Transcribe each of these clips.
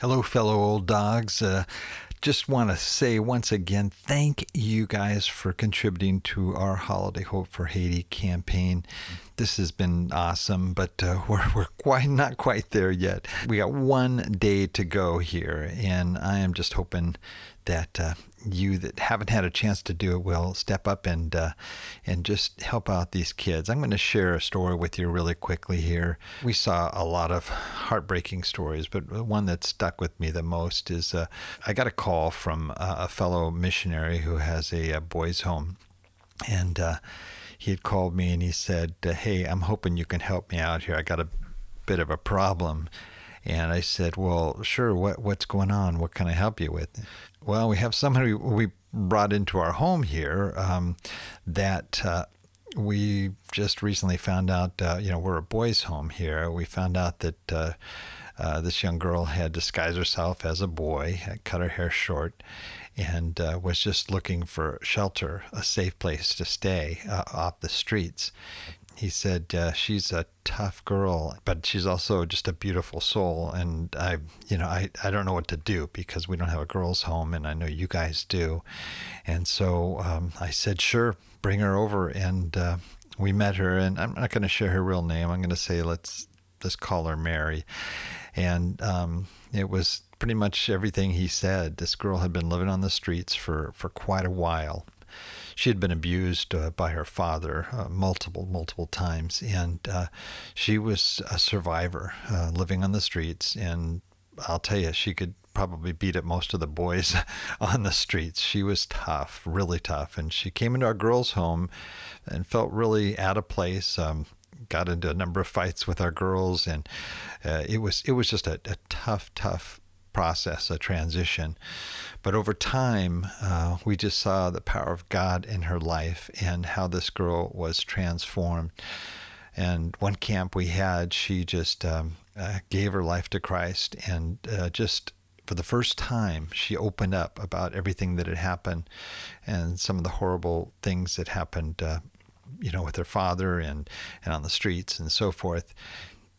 Hello, fellow old dogs. Just want to say once again, thank you guys for contributing to our Holiday Hope for Haiti campaign. This has been awesome, but we're not quite there yet. We got one day to go here, and I am just hoping that you that haven't had a chance to do it will step up and just help out these kids. I'm going to share a story with you really quickly here. We saw a lot of heartbreaking stories, but one that stuck with me the most is I got a call from a fellow missionary who has a boys' home, and he had called me and he said, "Hey, I'm hoping you can help me out here. I got a bit of a problem." And I said, "Well, sure. What's going on? What can I help you with?" "Well, we have somebody we brought into our home here that we just recently found out. We're a boys' home here. We found out that this young girl had disguised herself as a boy, had cut her hair short, and was just looking for shelter, a safe place to stay off the streets." He said, "She's a tough girl, but she's also just a beautiful soul. And I don't know what to do because we don't have a girls' home, and I know you guys do." And so I said, "Sure, bring her over." And we met her, and I'm not going to share her real name. I'm going to say let's call her Mary. And it was pretty much everything he said. This girl had been living on the streets for quite a while. She had been abused by her father multiple times, and she was a survivor living on the streets. And I'll tell you, she could probably beat up most of the boys on the streets. She was tough, really tough, and she came into our girls' home and felt really out of place. Got into a number of fights with our girls, and it was just a tough process, a transition. But over time, we just saw the power of God in her life and how this girl was transformed. And one camp we had, she just gave her life to Christ, and just for the first time, she opened up about everything that had happened and some of the horrible things that happened with her father and on the streets and so forth.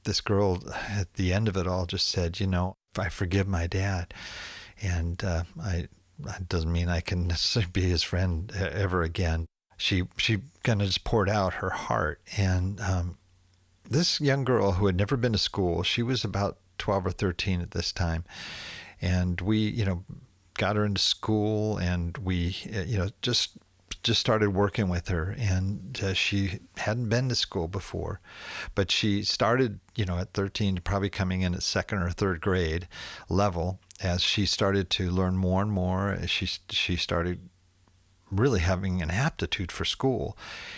This girl, at the end of it all, just said, "I forgive my dad, and that doesn't mean I can necessarily be his friend ever again." She kind of just poured out her heart. And this young girl who had never been to school, she was about 12 or 13 at this time, and we got her into school, and we just started working with her. And she hadn't been to school before, but she started at 13 probably coming in at second or third grade level. As she started to learn more and more, she started really having an aptitude for school,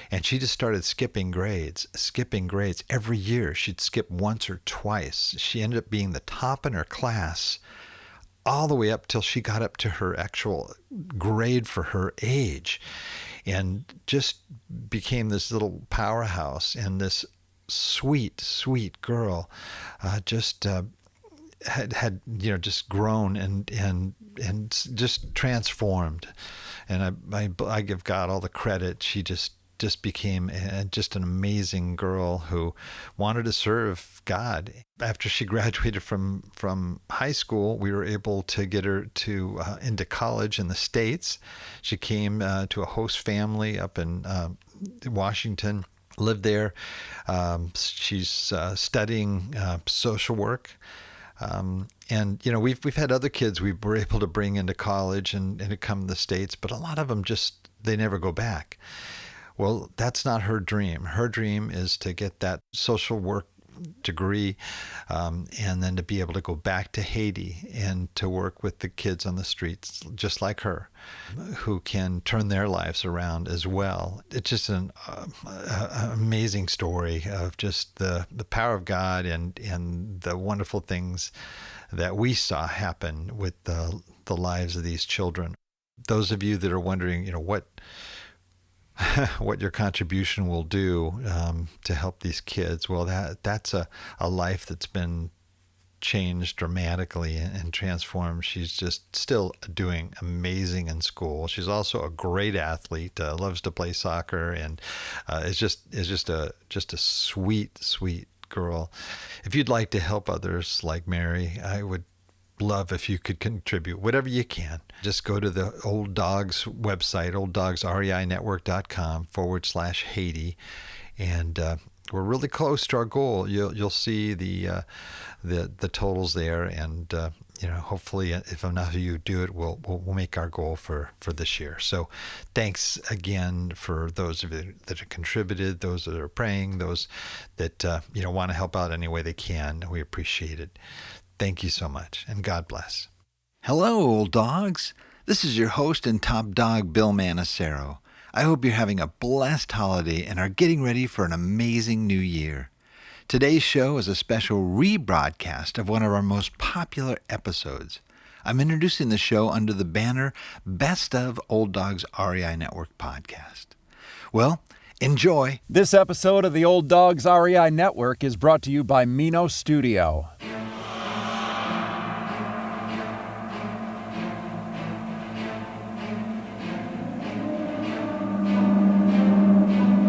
and she just started skipping grades every year. She'd skip once or twice. She ended up being the top in her class all the way up till she got up to her actual grade for her age, and just became this little powerhouse. And this sweet girl just had just grown and just transformed. And I give God all the credit. She just became just an amazing girl who wanted to serve God. After she graduated from high school, we were able to get her to into college in the States. She came to a host family up in Washington, lived there. She's studying social work. And we've had other kids we were able to bring into college and to come to the States, but a lot of them they never go back. Well, that's not her dream. Her dream is to get that social work degree, and then to be able to go back to Haiti and to work with the kids on the streets just like her, who can turn their lives around as well. It's just an amazing story of just the power of God and the wonderful things that we saw happen with the lives of these children. Those of you that are wondering, what your contribution will do to help these kids, well, that's a life that's been changed dramatically and transformed. She's just still doing amazing in school. She's also a great athlete, loves to play soccer, and is just a sweet girl. If you'd like to help others like Mary, I would love if you could contribute whatever you can. Just go to the Old Dawgs website, olddogsreinetwork.com/Haiti, and we're really close to our goal. You'll see the totals there, and hopefully, if enough of you do it, we'll make our goal for this year. So, thanks again for those of you that have contributed, those that are praying, those that want to help out any way they can. We appreciate it. Thank you so much, and God bless. Hello, old dogs. This is your host and top dog, Bill Manacero. I hope you're having a blessed holiday and are getting ready for an amazing new year. Today's show is a special rebroadcast of one of our most popular episodes. I'm introducing the show under the banner Best of Old Dogs REI Network Podcast. Well, enjoy. This episode of the Old Dogs REI Network is brought to you by Mino Studio.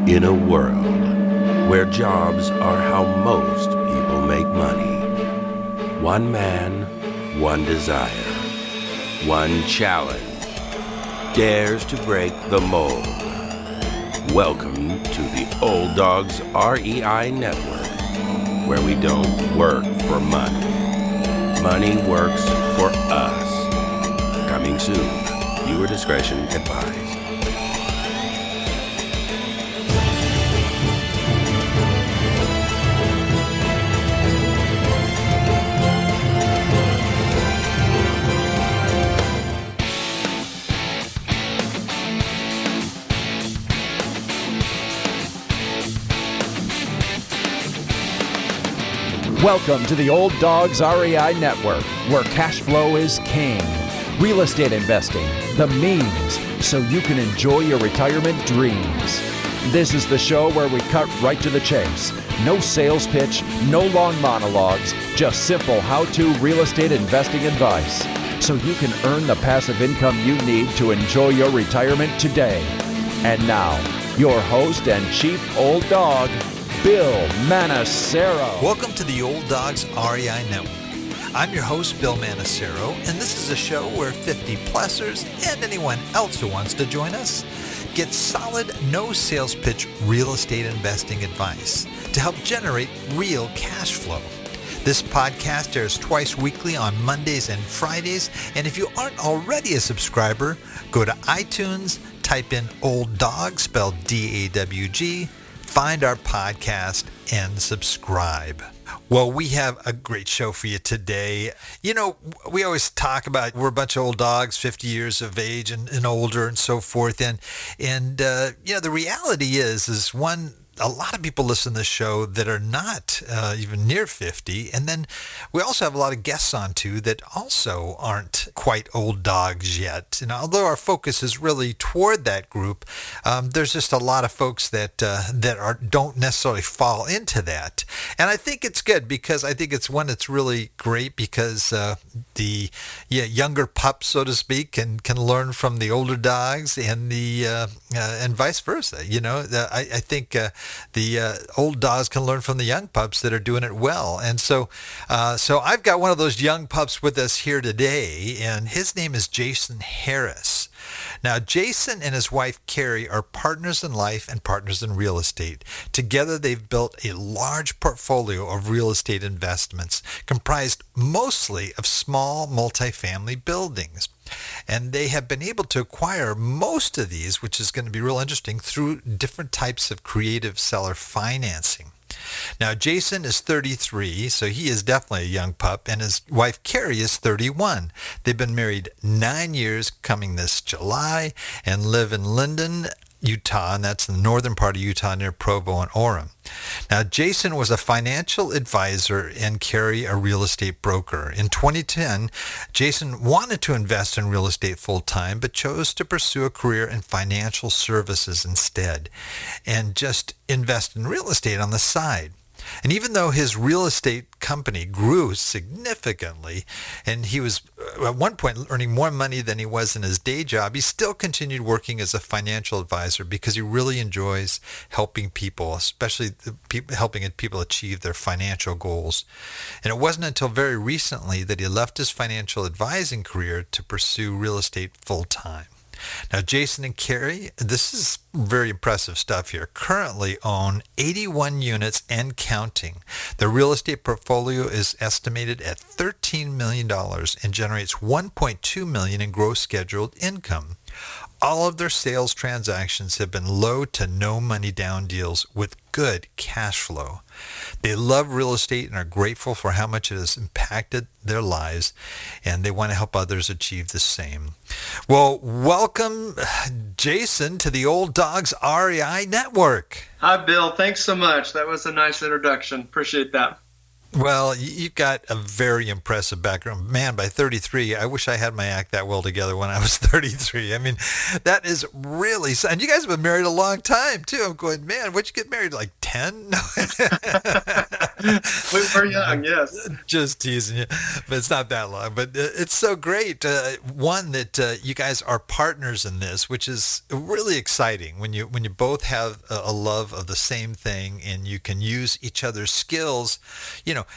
In a world where jobs are how most people make money, one man, one desire, one challenge dares to break the mold. Welcome to the Old Dogs REI Network, where we don't work for money. Money works for us. Coming soon. Viewer discretion advised. Welcome to the Old Dogs REI Network, where cash flow is king. Real estate investing, the means, so you can enjoy your retirement dreams. This is the show where we cut right to the chase. No sales pitch, no long monologues, just simple how-to real estate investing advice, so you can earn the passive income you need to enjoy your retirement today. And now, your host and chief old dog, Bill Manacero. Welcome to the Old Dogs REI Network. I'm your host, Bill Manacero, and this is a show where 50-plussers and anyone else who wants to join us get solid, no sales pitch real estate investing advice to help generate real cash flow. This podcast airs twice weekly on Mondays and Fridays, and if you aren't already a subscriber, go to iTunes, type in Old Dog, spelled D-A-W-G, find our podcast and subscribe. Well, we have a great show for you today. You know, we always talk about we're a bunch of old dogs, 50 years of age and older and so forth. And the reality is one, a lot of people listen to this show that are not even near 50. And then we also have a lot of guests on too that also aren't quite old dogs yet. And although our focus is really toward that group, there's just a lot of folks that don't necessarily fall into that. And I think it's good because I think it's one that's really great because the younger pups, so to speak, can learn from the older dogs and and vice versa. You know, I think the old dogs can learn from the young pups that are doing it well. And so I've got one of those young pups with us here today, and his name is Jason Harris. Now, Jason and his wife, Carrie, are partners in life and partners in real estate. Together, they've built a large portfolio of real estate investments comprised mostly of small multifamily buildings. And they have been able to acquire most of these, which is going to be real interesting, through different types of creative seller financing. Now, Jason is 33, so he is definitely a young pup, and his wife, Carrie, is 31. They've been married 9 years coming this July and live in Linden, Utah, and that's in the northern part of Utah near Provo and Orem. Now, Jason was a financial advisor and Carrie a real estate broker. In 2010, Jason wanted to invest in real estate full-time, but chose to pursue a career in financial services instead and just invest in real estate on the side. And even though his real estate company grew significantly, and he was at one point earning more money than he was in his day job, he still continued working as a financial advisor because he really enjoys helping people, especially helping people achieve their financial goals. And it wasn't until very recently that he left his financial advising career to pursue real estate full time. Now, Jason and Carrie, this is very impressive stuff here, currently own 81 units and counting. Their real estate portfolio is estimated at $13 million and generates $1.2 million in gross scheduled income. All of their sales transactions have been low to no money down deals with good cash flow. They love real estate and are grateful for how much it has impacted their lives, and they want to help others achieve the same. Well, welcome, Jason, to the Old Dawgs REI Network. Hi, Bill. Thanks so much. That was a nice introduction. Appreciate that. Well, you've got a very impressive background. Man, by 33, I wish I had my act that well together when I was 33. I mean, that is really, and you guys have been married a long time, too. I'm going, man, what'd you get married, like 10? No. We were young, yes. Just teasing you, but it's not that long. But it's so great, one, that you guys are partners in this, which is really exciting when you both have a love of the same thing and you can use each other's skills,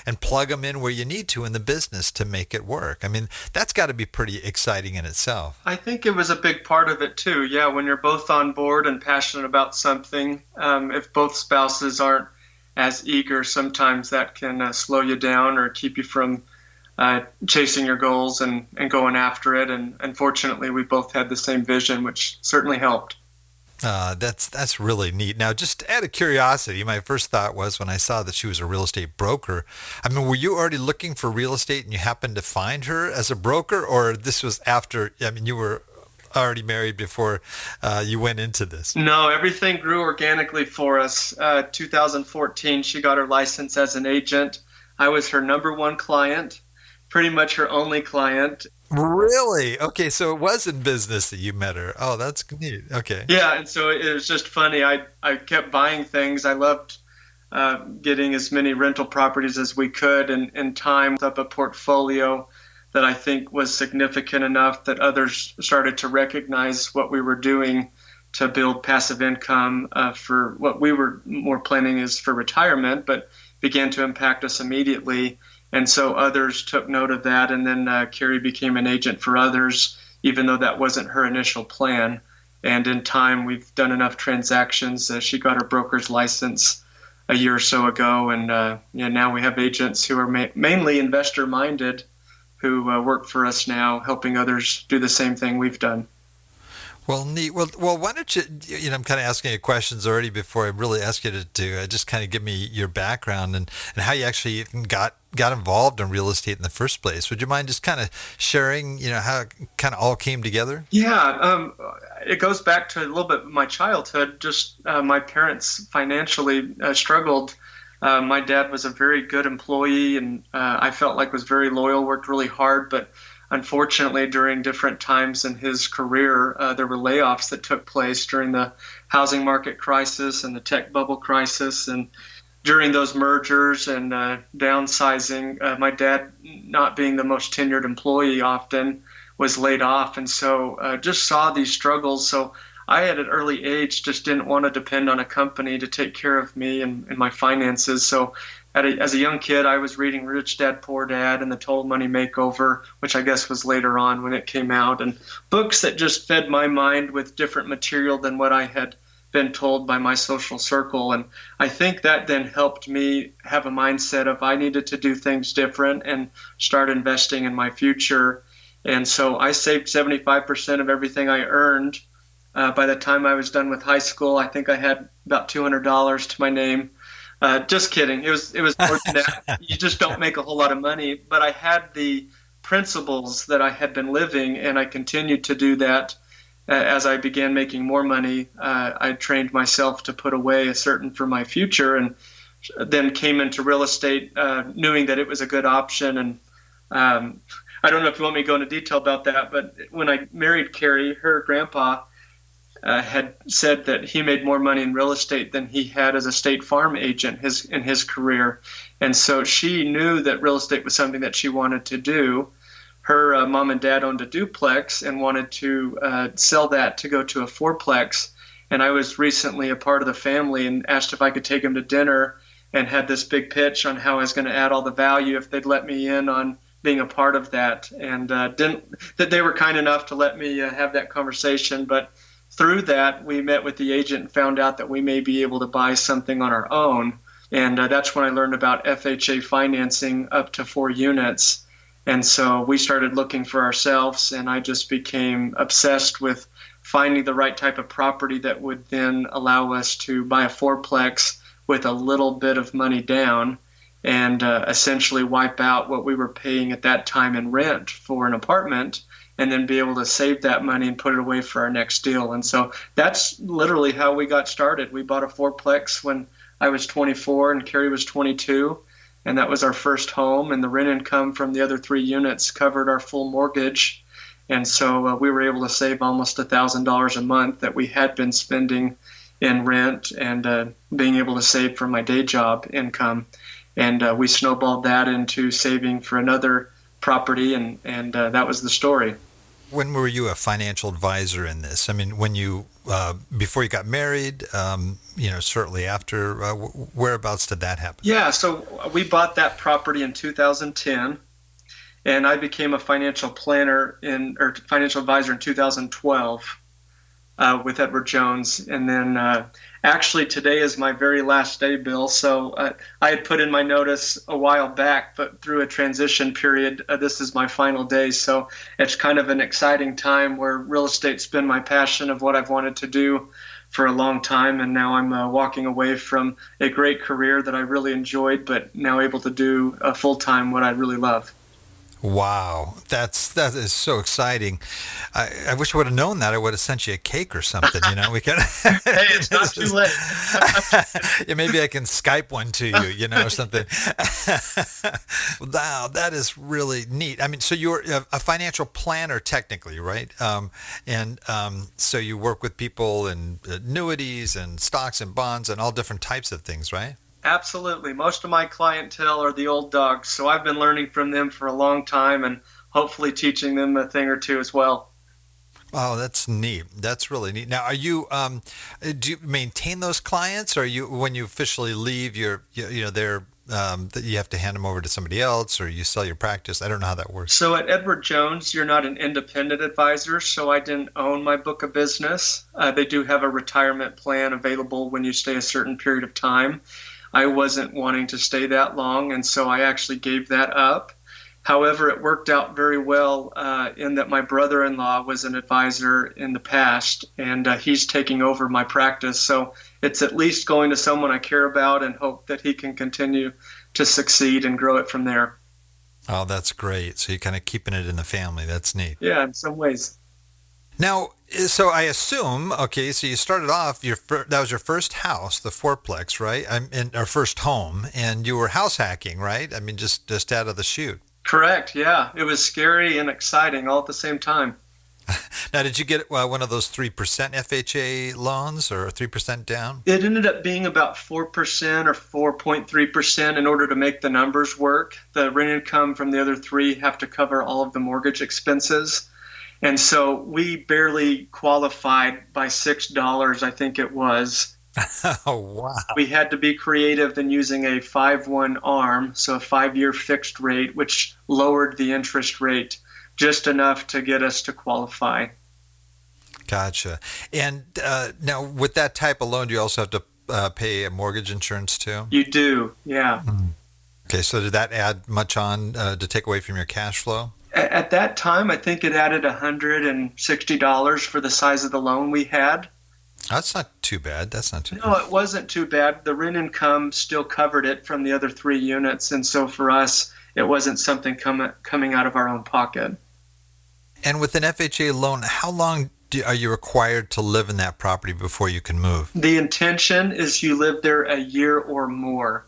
and plug them in where you need to in the business to make it work. I mean, that's got to be pretty exciting in itself. I think it was a big part of it too. Yeah, when you're both on board and passionate about something, if both spouses aren't as eager, sometimes that can slow you down or keep you from chasing your goals and going after it. And unfortunately, we both had the same vision, which certainly helped. That's really neat. Now, just out of curiosity, my first thought was when I saw that she was a real estate broker, I mean, were you already looking for real estate and you happened to find her as a broker, or this was after, I mean, you were already married before you went into this? No, everything grew organically for us. 2014, she got her license as an agent. I was her number one client, pretty much her only client. Really? Okay, so it was in business that you met her. Oh, that's neat. Okay. Yeah, and so it was just funny. I kept buying things. I loved getting as many rental properties as we could, and in time, up a portfolio that I think was significant enough that others started to recognize what we were doing to build passive income for what we were more planning is for retirement, but began to impact us immediately. And so others took note of that, and then Carrie became an agent for others, even though that wasn't her initial plan. And in time, we've done enough transactions. She got her broker's license a year or so ago, and now we have agents who are mainly investor-minded who work for us now, helping others do the same thing we've done. Well, neat. Well, why don't you, I'm kind of asking you questions already before I really ask you to just kind of give me your background and how you actually even got involved in real estate in the first place. Would you mind just kind of sharing, how it kind of all came together? Yeah, it goes back to a little bit of my childhood. Just my parents financially struggled. My dad was a very good employee, and I felt like was very loyal, worked really hard, but unfortunately, during different times in his career, there were layoffs that took place during the housing market crisis and the tech bubble crisis. And during those mergers and downsizing, my dad, not being the most tenured employee often, was laid off. And so just saw these struggles. So I, at an early age, just didn't want to depend on a company to take care of me and my finances. So as a young kid, I was reading Rich Dad, Poor Dad and The Total Money Makeover, which I guess was later on when it came out, and books that just fed my mind with different material than what I had been told by my social circle. And I think that then helped me have a mindset of I needed to do things different and start investing in my future. And so I saved 75% of everything I earned. By the time I was done with high school, I think I had about $200 to my name. Just kidding. It was more than that. You just don't make a whole lot of money. But I had the principles that I had been living, and I continued to do that. As I began making more money, I trained myself to put away a certain for my future, and then came into real estate knowing that it was a good option. And I don't know if you want me to go into detail about that, but when I married Carrie, her grandpa had said that he made more money in real estate than he had as a State Farm agent in his career. And so she knew that real estate was something that she wanted to do. Her mom and dad owned a duplex and wanted to sell that to go to a fourplex. And I was recently a part of the family and asked if I could take them to dinner, and had this big pitch on how I was going to add all the value if they'd let me in on being a part of that. And they were kind enough to let me have that conversation. But through that, we met with the agent and found out that we may be able to buy something on our own. And that's when I learned about FHA financing up to 4 units. And so we started looking for ourselves, and I just became obsessed with finding the right type of property that would then allow us to buy a fourplex with a little bit of money down and essentially wipe out what we were paying at that time in rent for an apartment, and then be able to save that money and put it away for our next deal. And so that's literally how we got started. We bought a fourplex when I was 24 and Carrie was 22, and that was our first home, and the rent income from the other 3 units covered our full mortgage. And so we were able to save almost $1,000 a month that we had been spending in rent, and being able to save from my day job income. And we snowballed that into saving for another property, and that was the story. When were you a financial advisor in this? I mean, when you, before you got married, shortly after, whereabouts did that happen? Yeah, so we bought that property in 2010, and I became a financial financial advisor in 2012. With Edward Jones. And then actually today is my very last day, Bill. So I had put in my notice a while back, but through a transition period, this is my final day. So it's kind of an exciting time where real estate's been my passion of what I've wanted to do for a long time. And now I'm walking away from a great career that I really enjoyed, but now able to do full-time what I really love. Wow, that is so exciting. I wish I would have known that. I would have sent you a cake or something. We could. Hey, it's not too late. Yeah, maybe I can Skype one to you, or something. Wow, that is really neat. I mean, so you're a financial planner technically, right? So you work with people in annuities and stocks and bonds and all different types of things, right? Absolutely. Most of my clientele are the old dogs, so I've been learning from them for a long time and hopefully teaching them a thing or two as well. Oh, that's neat. That's really neat. Now, are you do you maintain those clients, or when you officially leave, they're you have to hand them over to somebody else, or you sell your practice? I don't know how that works. So at Edward Jones, you're not an independent advisor, so I didn't own my book of business. They do have a retirement plan available when you stay a certain period of time. I wasn't wanting to stay that long, and so I actually gave that up. However, it worked out very well in that my brother-in-law was an advisor in the past, and he's taking over my practice. So it's at least going to someone I care about and hope that he can continue to succeed and grow it from there. Oh, that's great. So you're kind of keeping it in the family. That's neat. Yeah, in some ways. Now, so I assume, okay, so you started off, that was your first house, the fourplex, right? Our first home, and you were house hacking, right? I mean, just out of the chute. Correct, yeah. It was scary and exciting all at the same time. Now, did you get one of those 3% FHA loans or 3% down? It ended up being about 4% or 4.3% in order to make the numbers work. The rent income from the other 3 have to cover all of the mortgage expenses. And so we barely qualified by $6, I think it was. Oh, wow. We had to be creative in using a 5-1 ARM, so a 5-year fixed rate, which lowered the interest rate just enough to get us to qualify. Gotcha. And now with that type of loan, do you also have to pay a mortgage insurance too? You do, yeah. Okay, so did that add much on to take away from your cash flow? At that time, I think it added $160 for the size of the loan we had. That's not too bad. No, it wasn't too bad. The rent income still covered it from the other 3 units, and so for us, it wasn't something coming out of our own pocket. And with an FHA loan, how long are you required to live in that property before you can move? The intention is you live there a year or more.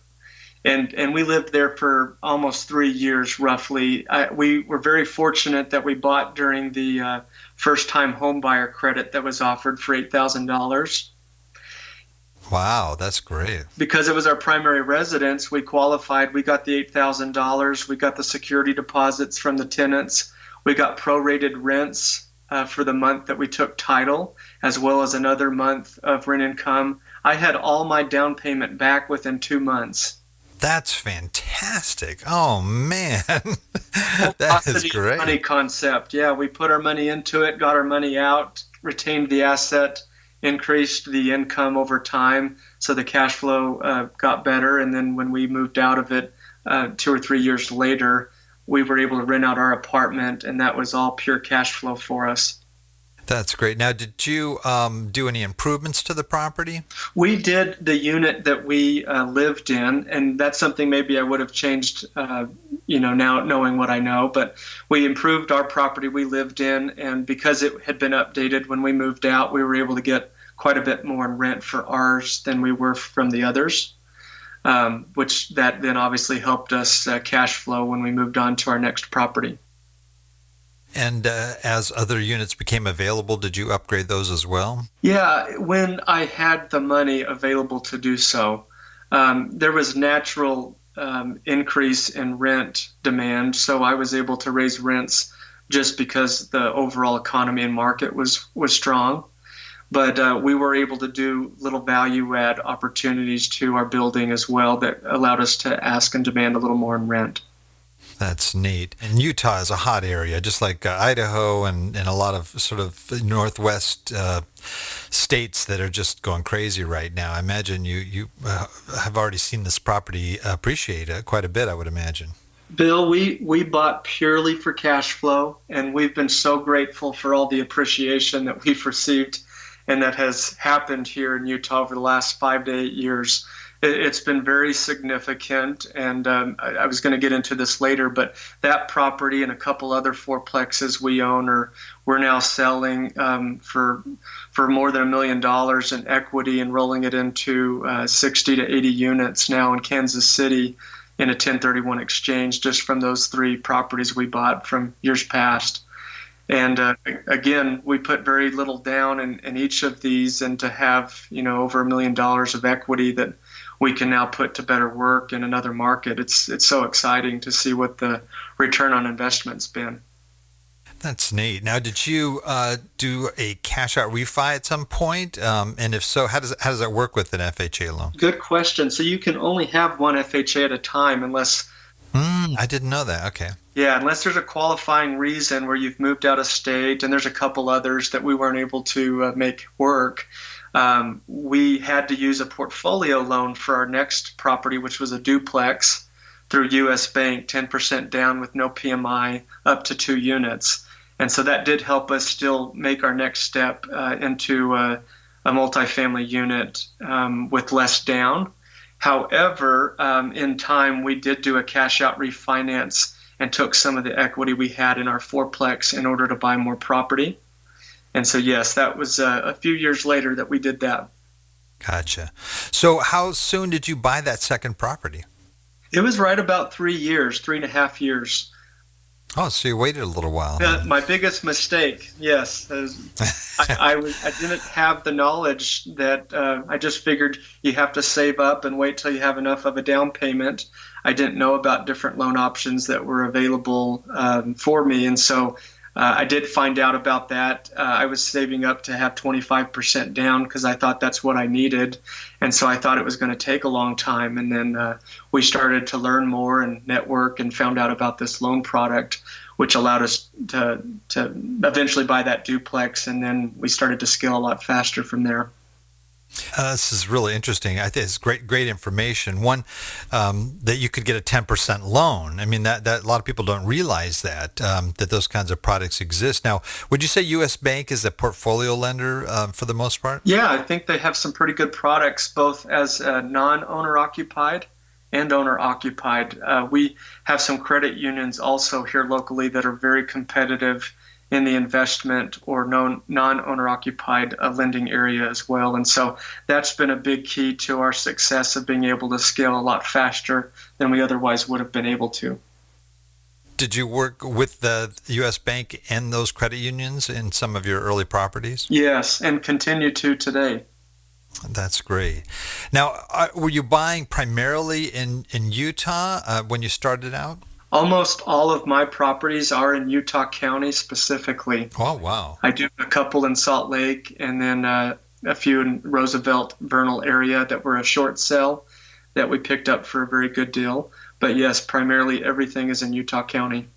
And we lived there for almost 3 years, roughly. We were very fortunate that we bought during the first-time home buyer credit that was offered for $8,000. Wow, that's great. Because it was our primary residence, we qualified. We got the $8,000. We got the security deposits from the tenants. We got prorated rents for the month that we took title, as well as another month of rent income. I had all my down payment back within 2 months. That's fantastic. Oh, man. That is great. Money concept. Yeah, we put our money into it, got our money out, retained the asset, increased the income over time, so the cash flow got better. And then when we moved out of it 2 or 3 years later, we were able to rent out our apartment, and that was all pure cash flow for us. That's great. Now, did you do any improvements to the property? We did the unit that we lived in, and that's something maybe I would have changed, now knowing what I know. But we improved our property we lived in, and because it had been updated when we moved out, we were able to get quite a bit more in rent for ours than we were from the others, which that then obviously helped us cash flow when we moved on to our next property. And as other units became available, did you upgrade those as well? Yeah, when I had the money available to do so, there was natural increase in rent demand, so I was able to raise rents just because the overall economy and market was strong. But we were able to do little value add opportunities to our building as well that allowed us to ask and demand a little more in rent. That's neat. And Utah is a hot area, just like Idaho and a lot of sort of northwest states that are just going crazy right now. I imagine you have already seen this property appreciate quite a bit, I would imagine. Bill, we bought purely for cash flow, and we've been so grateful for all the appreciation that we've received and that has happened here in Utah over the last 5 to 8 years. It's been very significant, and I was going to get into this later, but that property and a couple other fourplexes we own we're now selling for more than $1 million in equity and rolling it into 60 to 80 units now in Kansas City in a 1031 exchange just from those 3 properties we bought from years past. And again, we put very little down in each of these, and to have over $1 million of equity that we can now put to better work in another market. It's so exciting to see what the return on investment's been. That's neat. Now, did you do a cash out refi at some point? And if so, how does that work with an FHA loan? Good question. So you can only have one FHA at a time unless... I didn't know that. Okay. Yeah, unless there's a qualifying reason where you've moved out of state, and there's a couple others that we weren't able to make work. We had to use a portfolio loan for our next property, which was a duplex through U.S. Bank, 10% down with no PMI, up to 2 units. And so that did help us still make our next step into a multifamily unit with less down. However, in time, we did do a cash out refinance and took some of the equity we had in our fourplex in order to buy more property. And so, yes, that was a few years later that we did that. Gotcha. So how soon did you buy that second property? It was right about 3 years, 3.5 years. Oh, so you waited a little while. My biggest mistake, yes. I didn't have the knowledge that I just figured you have to save up and wait till you have enough of a down payment. I didn't know about different loan options that were available for me. And so I did find out about that. I was saving up to have 25% down because I thought that's what I needed. And so I thought it was going to take a long time. And then we started to learn more and network and found out about this loan product, which allowed us to eventually buy that duplex. And then we started to scale a lot faster from there. This is really interesting. I think it's great information. One, that you could get a 10% loan. I mean, that a lot of people don't realize that those kinds of products exist. Now, would you say U.S. Bank is a portfolio lender for the most part? Yeah, I think they have some pretty good products, both as non-owner occupied and owner occupied. We have some credit unions also here locally that are very competitive in the investment or non-owner occupied lending area as well. And so that's been a big key to our success of being able to scale a lot faster than we otherwise would have been able to. Did you work with the U.S. Bank and those credit unions in some of your early properties? Yes, and continue to today. That's great. Now, were you buying primarily in Utah when you started out? Almost all of my properties are in Utah County specifically. Oh, wow. I do a couple in Salt Lake and then a few in Roosevelt, Vernal area that were a short sale that we picked up for a very good deal. But yes, primarily everything is in Utah County.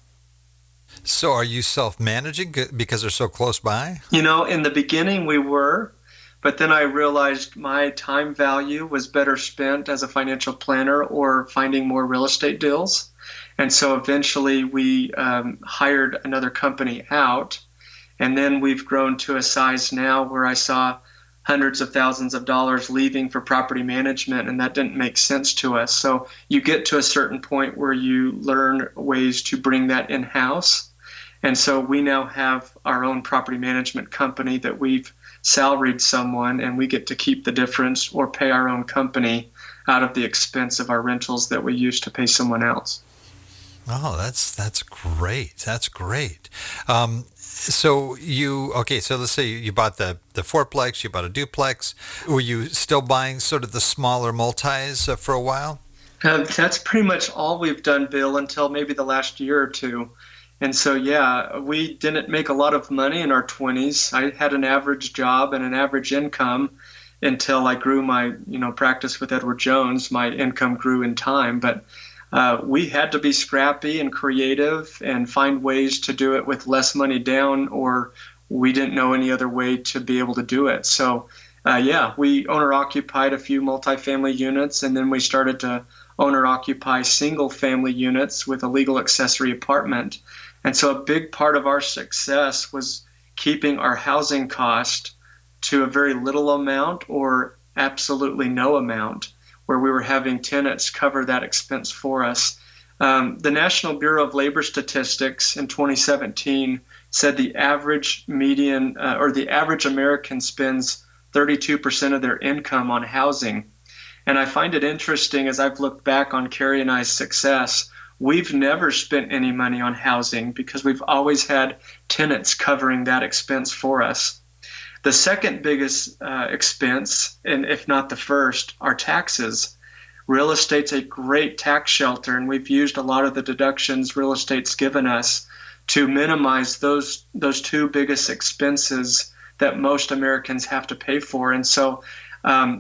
So are you self-managing because they're so close by? In the beginning we were, but then I realized my time value was better spent as a financial planner or finding more real estate deals. And so eventually we hired another company out, and then we've grown to a size now where I saw hundreds of thousands of dollars leaving for property management, and that didn't make sense to us. So you get to a certain point where you learn ways to bring that in-house. And so we now have our own property management company that we've salaried someone, and we get to keep the difference or pay our own company out of the expense of our rentals that we use to pay someone else. Oh, that's great. That's great. So let's say you bought the fourplex, you bought a duplex. Were you still buying sort of the smaller multis for a while? That's pretty much all we've done, Bill, until maybe the last year or two. And so, yeah, we didn't make a lot of money in our 20s. I had an average job and an average income until I grew my, practice with Edward Jones. My income grew in time, but we had to be scrappy and creative and find ways to do it with less money down, or we didn't know any other way to be able to do it. So, we owner-occupied a few multifamily units, and then we started to owner-occupy single-family units with a legal accessory apartment. And so a big part of our success was keeping our housing cost to a very little amount or absolutely no amount, where we were having tenants cover that expense for us. The National Bureau of Labor Statistics in 2017 said the average the average American spends 32% of their income on housing. And I find it interesting as I've looked back on Carrie and I's success, we've never spent any money on housing because we've always had tenants covering that expense for us. The second biggest expense, and if not the first, are taxes. Real estate's a great tax shelter, and we've used a lot of the deductions real estate's given us to minimize those two biggest expenses that most Americans have to pay for. And so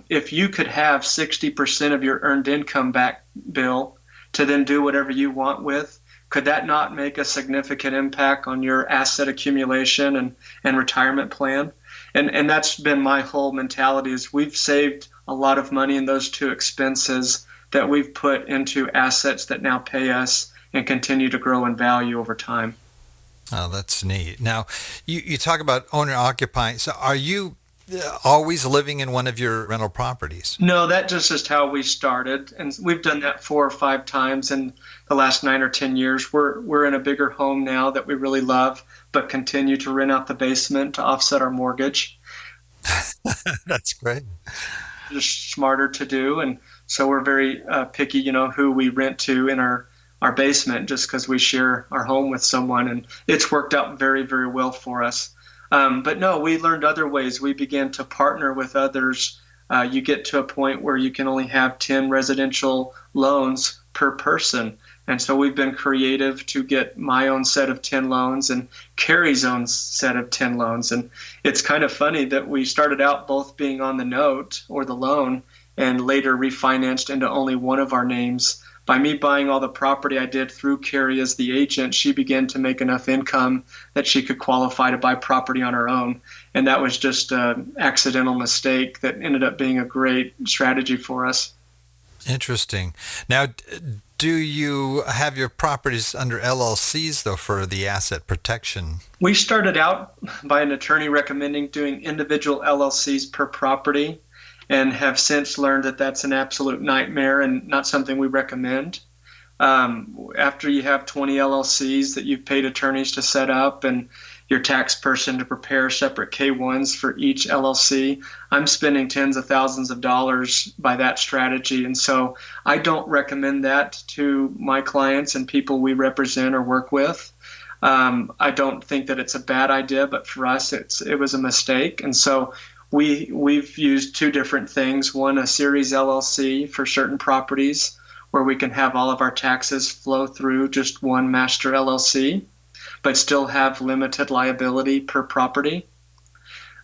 if you could have 60% of your earned income back, Bill, to then do whatever you want with, could that not make a significant impact on your asset accumulation and retirement plan? And that's been my whole mentality is we've saved a lot of money in those two expenses that we've put into assets that now pay us and continue to grow in value over time. Oh, that's neat. Now, you talk about owner-occupying. So are you always living in one of your rental properties? No, that just is how we started. And we've done that 4 or 5 times in the last 9 or 10 years. We're in a bigger home now that we really love, but continue to rent out the basement to offset our mortgage. That's great. Just smarter to do. And so we're very picky, who we rent to in our basement just because we share our home with someone. And it's worked out very, very well for us. But no, we learned other ways. We began to partner with others. You get to a point where you can only have 10 residential loans per person. And so we've been creative to get my own set of 10 loans and Carrie's own set of 10 loans. And it's kind of funny that we started out both being on the note or the loan and later refinanced into only one of our names. By me buying all the property I did through Carrie as the agent, she began to make enough income that she could qualify to buy property on her own. And that was just an accidental mistake that ended up being a great strategy for us. Interesting. Now, do you have your properties under LLCs, though, for the asset protection? We started out by an attorney recommending doing individual LLCs per property. and have since learned that that's an absolute nightmare and not something we recommend. After you have 20 LLCs that you've paid attorneys to set up and your tax person to prepare separate K-1s for each LLC, I'm spending tens of thousands of dollars by that strategy. And so I don't recommend that to my clients and people we represent or work with. I don't think that it's a bad idea, but for us, it was a mistake. And so we've used two different things. One, a series LLC for certain properties where we can have all of our taxes flow through just one master LLC, but still have limited liability per property.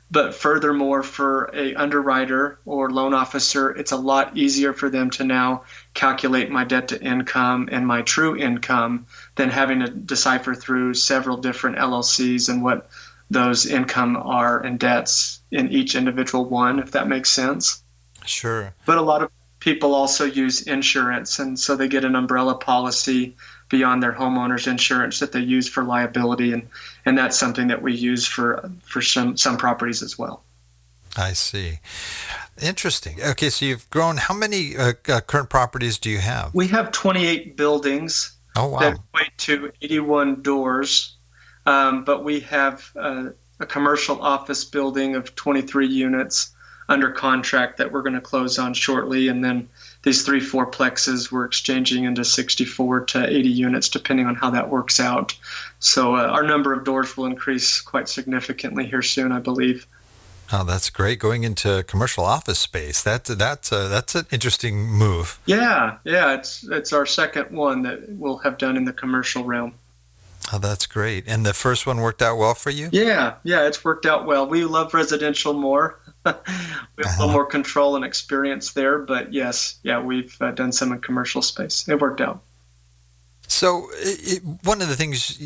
But furthermore, for a underwriter or loan officer, it's a lot easier for them to now calculate my debt to income and my true income than having to decipher through several different LLCs and what those income are and debts in each individual one, if that makes sense. Sure. But a lot of people also use insurance, and so they get an umbrella policy beyond their homeowner's insurance that they use for liability, and that's something that we use for some properties as well. I see. Interesting. Okay, so you've grown. How many current properties do you have? We have 28 buildings. Oh, wow. That equate to 81 doors, but we have a commercial office building of 23 units under contract that we're going to close on shortly, and then these 3 fourplexes we're exchanging into 64 to 80 units depending on how that works out. So our number of doors will increase quite significantly here soon, I believe. Oh, that's great. Going into commercial office space. That's an interesting move. Yeah. It's our second one that we'll have done in the commercial realm. Oh, that's great. And the first one worked out well for you? Yeah, it's worked out well. We love residential more. We have a little more control and experience there, but yes, we've done some in commercial space. It worked out. So one of the things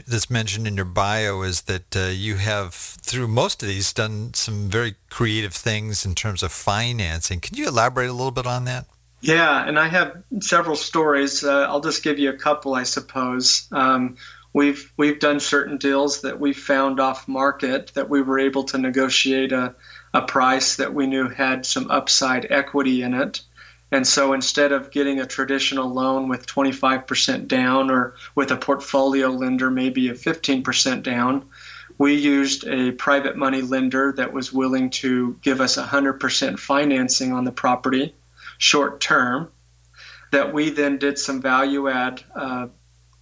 that's mentioned in your bio is that you have, through most of these, done some very creative things in terms of financing. Can you elaborate a little bit on that? Yeah, and I have several stories. I'll just give you a couple, I suppose. We've done certain deals that we found off market that we were able to negotiate a price that we knew had some upside equity in it. And so instead of getting a traditional loan with 25% down or with a portfolio lender maybe a 15% down, we used a private money lender that was willing to give us 100% financing on the property, short term, that we then did some value add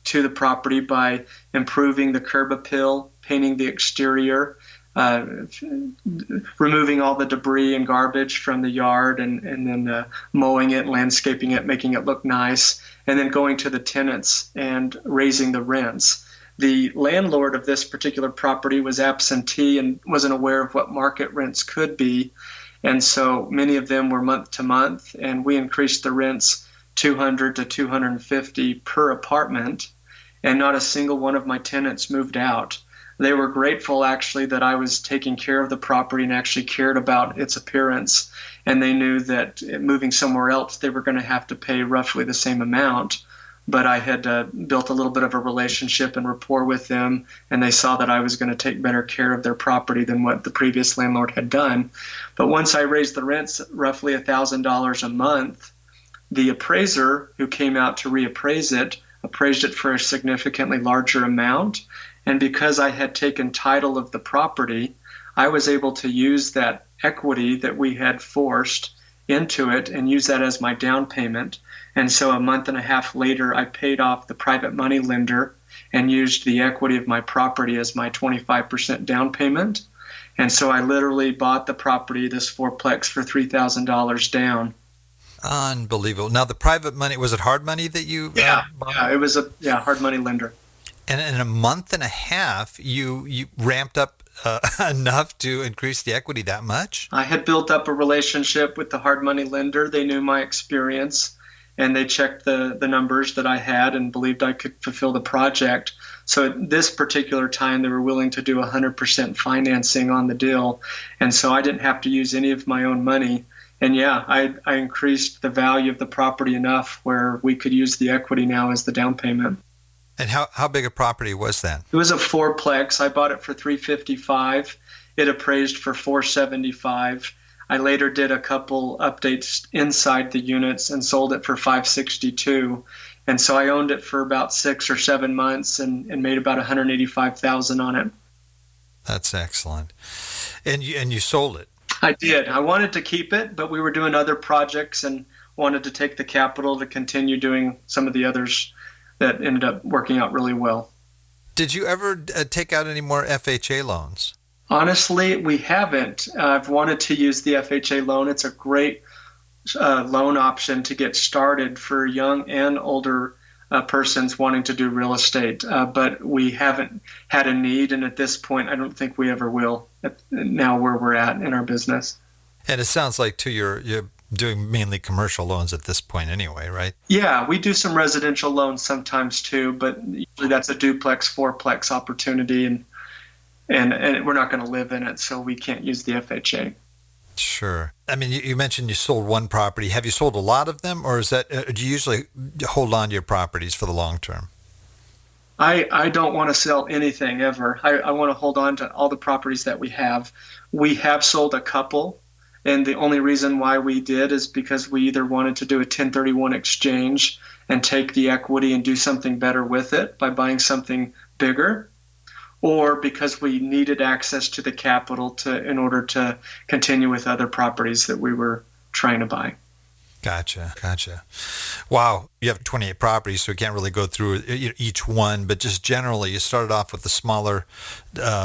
to the property by improving the curb appeal, painting the exterior, removing all the debris and garbage from the yard and then mowing it, landscaping it, making it look nice, and then going to the tenants and raising the rents. The landlord of this particular property was absentee and wasn't aware of what market rents could be, and so many of them were month to month, and we increased the rents $200 to $250 per apartment, and not a single one of my tenants moved out. They were grateful, actually, that I was taking care of the property and actually cared about its appearance. And they knew that moving somewhere else, they were going to have to pay roughly the same amount. But I had built a little bit of a relationship and rapport with them, and they saw that I was going to take better care of their property than what the previous landlord had done. But once I raised the rents roughly $1,000 a month, the appraiser who came out to reappraise it appraised it for a significantly larger amount. And because I had taken title of the property, I was able to use that equity that we had forced into it and use that as my down payment. And so a month and a half later, I paid off the private money lender and used the equity of my property as my 25% down payment. And so I literally bought the property, this fourplex, for $3,000 down. Unbelievable. Now, the private money, was it hard money that you bought? Yeah, it was a hard money lender. And in a month and a half, you ramped up enough to increase the equity that much? I had built up a relationship with the hard money lender. They knew my experience, and they checked the numbers that I had and believed I could fulfill the project. So at this particular time, they were willing to do 100% financing on the deal. And so I didn't have to use any of my own money. And I increased the value of the property enough where we could use the equity now as the down payment. And how big a property was that? It was a fourplex. I bought it for $355. It appraised for $475. I later did a couple updates inside the units and sold it for $562. And so I owned it for about 6 or 7 months and made about $185,000 on it. That's excellent. And you sold it. I did. I wanted to keep it, but we were doing other projects and wanted to take the capital to continue doing some of the others that ended up working out really well. Did you ever take out any more FHA loans? Honestly, we haven't. I've wanted to use the FHA loan. It's a great loan option to get started for young and older persons wanting to do real estate. But we haven't had a need, and at this point, I don't think we ever will, now where we're at in our business. And it sounds like, too, you're doing mainly commercial loans at this point anyway, right? Yeah, we do some residential loans sometimes too, but usually that's a duplex, fourplex opportunity, and we're not going to live in it, so we can't use the FHA. Sure. I mean, you mentioned you sold one property. Have you sold a lot of them, or is that do you usually hold on to your properties for the long term? I don't want to sell anything ever. I want to hold on to all the properties that we have. We have sold a couple. And the only reason why we did is because we either wanted to do a 1031 exchange and take the equity and do something better with it by buying something bigger, or because we needed access to the capital in order to continue with other properties that we were trying to buy. Gotcha. Wow. You have 28 properties, so you can't really go through each one, but just generally, you started off with the smaller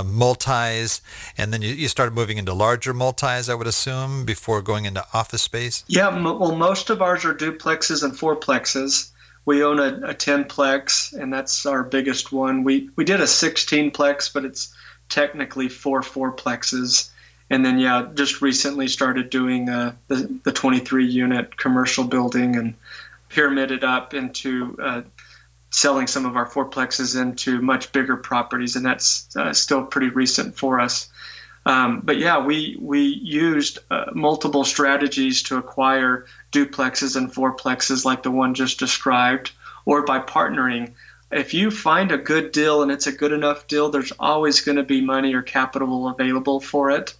multis, and then you started moving into larger multis, I would assume, before going into office space? Yeah, well, most of ours are duplexes and fourplexes. We own a 10-plex, and that's our biggest one. We did a 16-plex, but it's technically 4 fourplexes. And then, just recently started doing the 23-unit commercial building and pyramided up into selling some of our fourplexes into much bigger properties, and that's still pretty recent for us. But we used multiple strategies to acquire duplexes and fourplexes like the one just described, or by partnering. If you find a good deal and it's a good enough deal, there's always going to be money or capital available for it.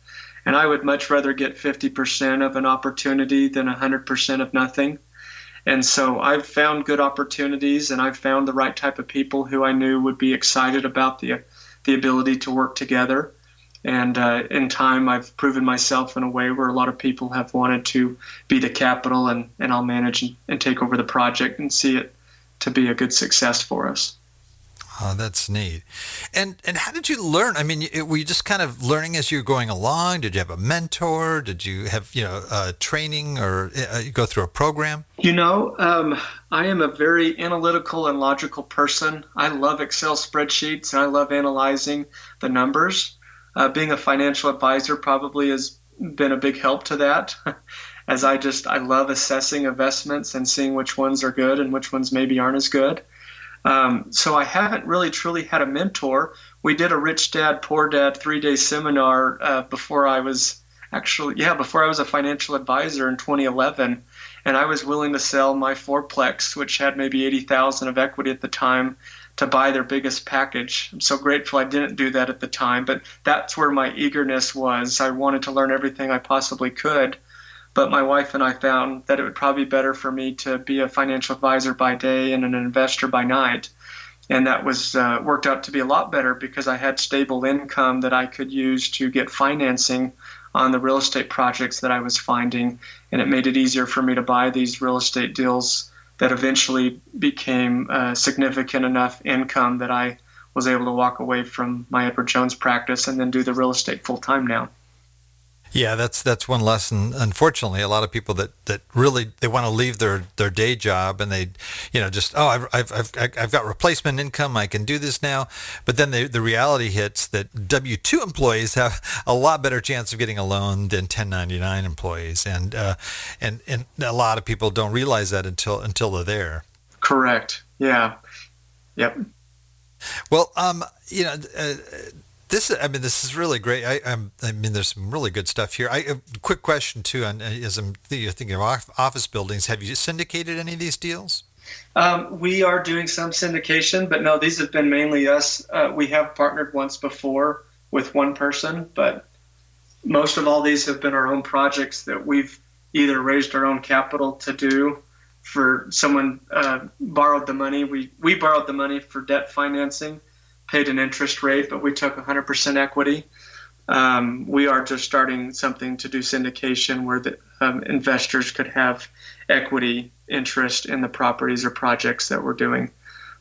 And I would much rather get 50% of an opportunity than 100% of nothing. And so I've found good opportunities, and I've found the right type of people who I knew would be excited about the ability to work together. And in time, I've proven myself in a way where a lot of people have wanted to be the capital, and I'll manage and take over the project and see it to be a good success for us. Oh, that's neat. And how did you learn? I mean, were you just kind of learning as you were going along? Did you have a mentor? Did you have, training or go through a program? I am a very analytical and logical person. I love Excel spreadsheets, and I love analyzing the numbers. Being a financial advisor probably has been a big help to that, as I love assessing investments and seeing which ones are good and which ones maybe aren't as good. So I haven't really truly had a mentor. We did a Rich Dad, Poor Dad 3-day seminar before I was a financial advisor in 2011, and I was willing to sell my fourplex, which had maybe $80,000 of equity at the time, to buy their biggest package. I'm so grateful I didn't do that at the time, but that's where my eagerness was. I wanted to learn everything I possibly could. But my wife and I found that it would probably be better for me to be a financial advisor by day and an investor by night. And that was worked out to be a lot better because I had stable income that I could use to get financing on the real estate projects that I was finding. And it made it easier for me to buy these real estate deals that eventually became significant enough income that I was able to walk away from my Edward Jones practice and then do the real estate full time now. Yeah, that's one lesson. Unfortunately, a lot of people that really they want to leave their day job and they, I've got replacement income. I can do this now, but then the reality hits that W-2 employees have a lot better chance of getting a loan than 1099 employees, and a lot of people don't realize that until they're there. Correct. Yep. Well, This is really great. There's some really good stuff here. Quick question too, as I'm thinking of office buildings, have you syndicated any of these deals? We are doing some syndication, but no, these have been mainly us. We have partnered once before with one person, but most of all these have been our own projects that we've either raised our own capital to do, for someone borrowed the money. We borrowed the money for debt financing, paid an interest rate, but we took 100% equity. We are just starting something to do syndication where the investors could have equity interest in the properties or projects that we're doing.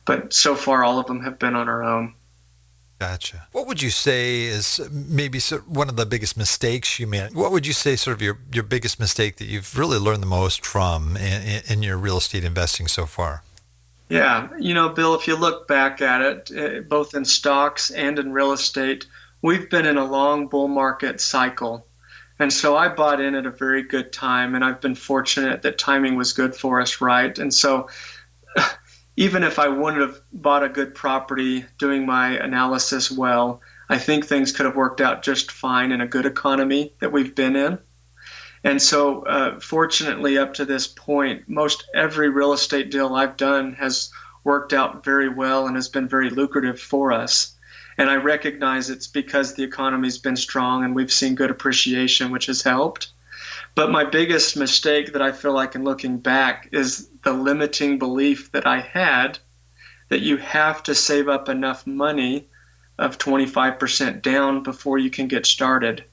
But so far, all of them have been on our own. Gotcha. What would you say is maybe one of the biggest mistakes you made? What would you say sort of your biggest mistake that you've really learned the most from in your real estate investing so far? Yeah, Bill, if you look back at it, both in stocks and in real estate, we've been in a long bull market cycle. And so I bought in at a very good time, and I've been fortunate that timing was good for us, right? And so even if I wouldn't have bought a good property doing my analysis well, I think things could have worked out just fine in a good economy that we've been in. And so fortunately, up to this point, most every real estate deal I've done has worked out very well and has been very lucrative for us. And I recognize it's because the economy's been strong and we've seen good appreciation, which has helped. But my biggest mistake that I feel like in looking back is the limiting belief that I had that you have to save up enough money of 25% down before you can get started.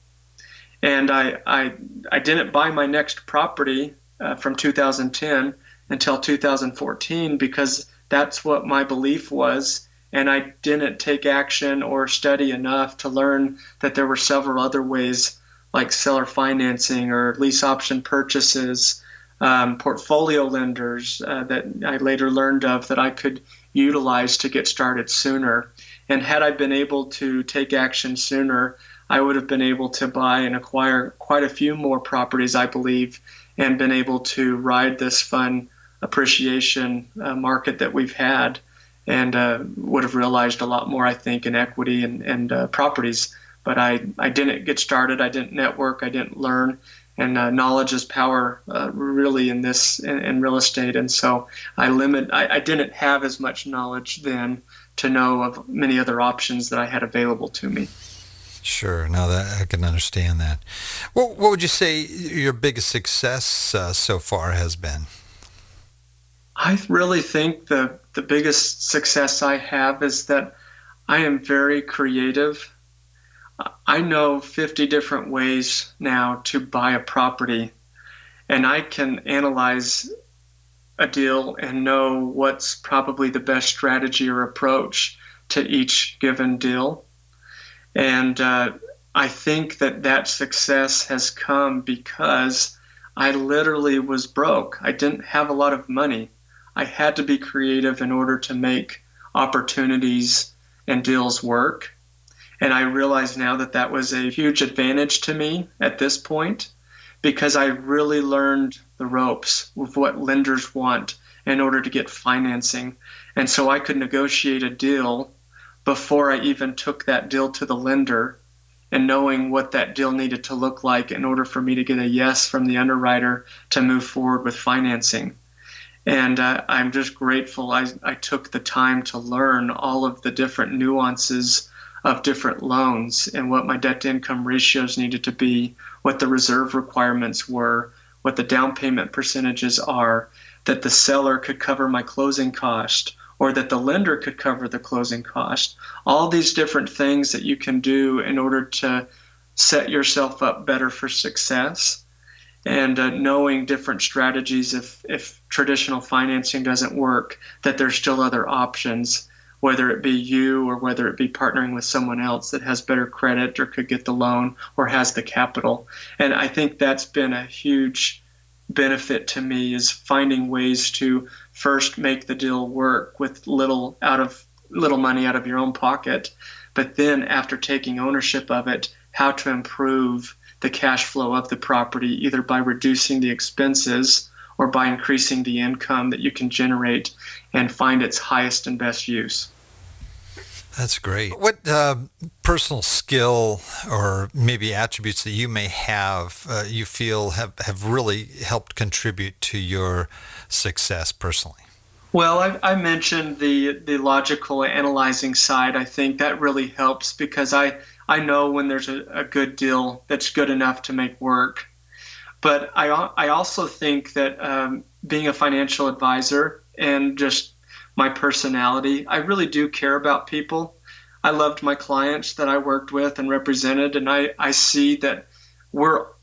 And I didn't buy my next property from 2010 until 2014 because that's what my belief was. And I didn't take action or study enough to learn that there were several other ways, like seller financing or lease option purchases, portfolio lenders that I later learned of that I could utilize to get started sooner. And had I been able to take action sooner, I would have been able to buy and acquire quite a few more properties, I believe, and been able to ride this fun appreciation market that we've had, and would have realized a lot more, I think, in equity and properties. But I didn't get started. I didn't network. I didn't learn. And knowledge is power, really, in real estate. And so I didn't have as much knowledge then to know of many other options that I had available to me. Sure. No, that I can understand that. What would you say your biggest success so far has been? I really think the biggest success I have is that I am very creative. I know 50 different ways now to buy a property, and I can analyze a deal and know what's probably the best strategy or approach to each given deal. And I think that success has come because I literally was broke. I didn't have a lot of money. I had to be creative in order to make opportunities and deals work. And I realize now that was a huge advantage to me at this point, because I really learned the ropes of what lenders want in order to get financing. And so I could negotiate a deal before I even took that deal to the lender, and knowing what that deal needed to look like in order for me to get a yes from the underwriter to move forward with financing. And I'm just grateful I took the time to learn all of the different nuances of different loans and what my debt to income ratios needed to be, what the reserve requirements were, what the down payment percentages are, that the seller could cover my closing cost, or that the lender could cover the closing cost. All these different things that you can do in order to set yourself up better for success. And knowing different strategies if traditional financing doesn't work, that there's still other options, whether it be you or whether it be partnering with someone else that has better credit or could get the loan or has the capital. And I think that's been a huge benefit to me, is finding ways to first make the deal work with little money out of your own pocket, but then after taking ownership of it, how to improve the cash flow of the property, either by reducing the expenses or by increasing the income that you can generate and find its highest and best use. That's great. What personal skill or maybe attributes that you may have, you feel have really helped contribute to your success personally? Well, I mentioned the logical analyzing side. I think that really helps because I I know when there's a good deal that's good enough to make work. But I also think that being a financial advisor and just my personality, I really do care about people. I loved my clients that I worked with and represented, and I see that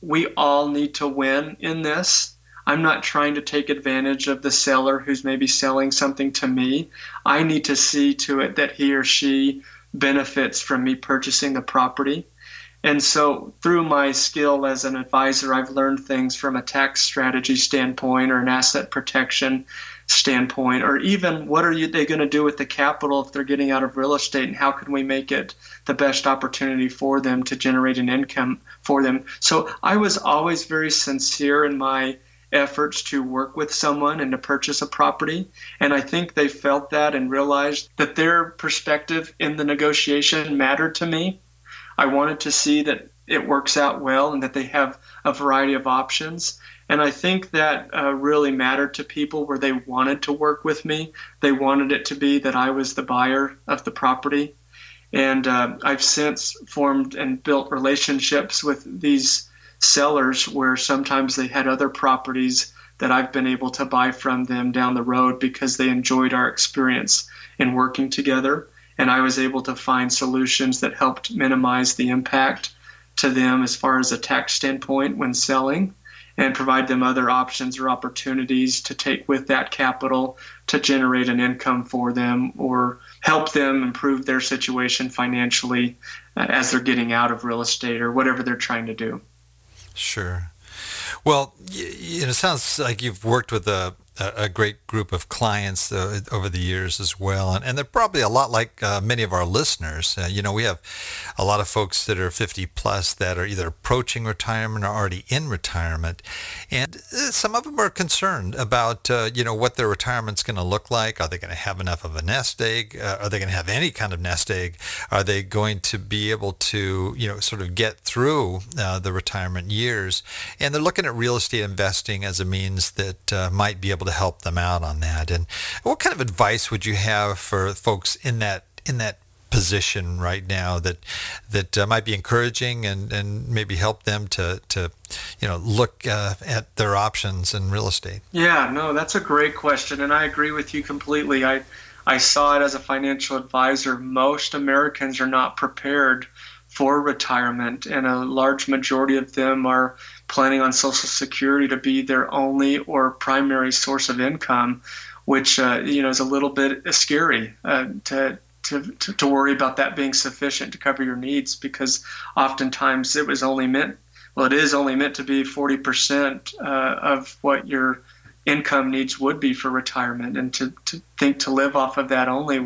we all need to win in this. I'm not trying to take advantage of the seller who's maybe selling something to me. I need to see to it that he or she benefits from me purchasing the property. And so through my skill as an advisor, I've learned things from a tax strategy standpoint or an asset protection standpoint, or even what are they going to do with the capital if they're getting out of real estate, and how can we make it the best opportunity for them to generate an income for them. So I was always very sincere in my efforts to work with someone and to purchase a property. And I think they felt that and realized that their perspective in the negotiation mattered to me. I wanted to see that it works out well and that they have a variety of options. And I think that really mattered to people where they wanted to work with me. They wanted it to be that I was the buyer of the property. And I've since formed and built relationships with these sellers where sometimes they had other properties that I've been able to buy from them down the road because they enjoyed our experience in working together. And I was able to find solutions that helped minimize the impact to them as far as a tax standpoint when selling, and provide them other options or opportunities to take with that capital to generate an income for them or help them improve their situation financially as they're getting out of real estate or whatever they're trying to do. Sure. Well, it sounds like you've worked with a great group of clients over the years as well. And they're probably a lot like many of our listeners. We have a lot of folks that are 50 plus that are either approaching retirement or already in retirement. And some of them are concerned about, what their retirement's going to look like. Are they going to have enough of a nest egg? Are they going to have any kind of nest egg? Are they going to be able to, sort of get through the retirement years? And they're looking at real estate investing as a means that might be able to help them out on that. And what kind of advice would you have for folks in that position right now that might be encouraging and maybe help them to look at their options in real estate? Yeah, no, that's a great question, and I agree with you completely. I saw it as a financial advisor. Most Americans are not prepared for retirement, and a large majority of them are planning on Social Security to be their only or primary source of income, which is a little bit scary to worry about that being sufficient to cover your needs, because oftentimes it is only meant to be 40% of what your income needs would be for retirement, and to think to live off of that only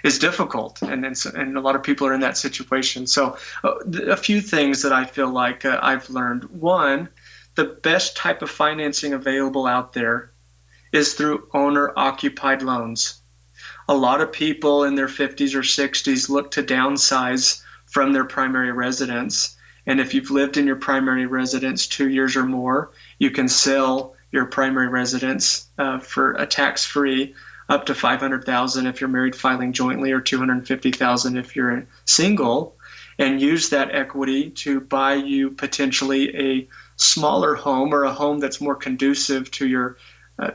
is difficult, and a lot of people are in that situation. So a few things that I feel like I've learned. One, the best type of financing available out there is through owner-occupied loans. A lot of people in their 50s or 60s look to downsize from their primary residence, and if you've lived in your primary residence 2 years or more, you can sell your primary residence for a tax-free up to $500,000 if you're married filing jointly, or $250,000 if you're single, and use that equity to buy you potentially a smaller home, or a home that's more conducive to your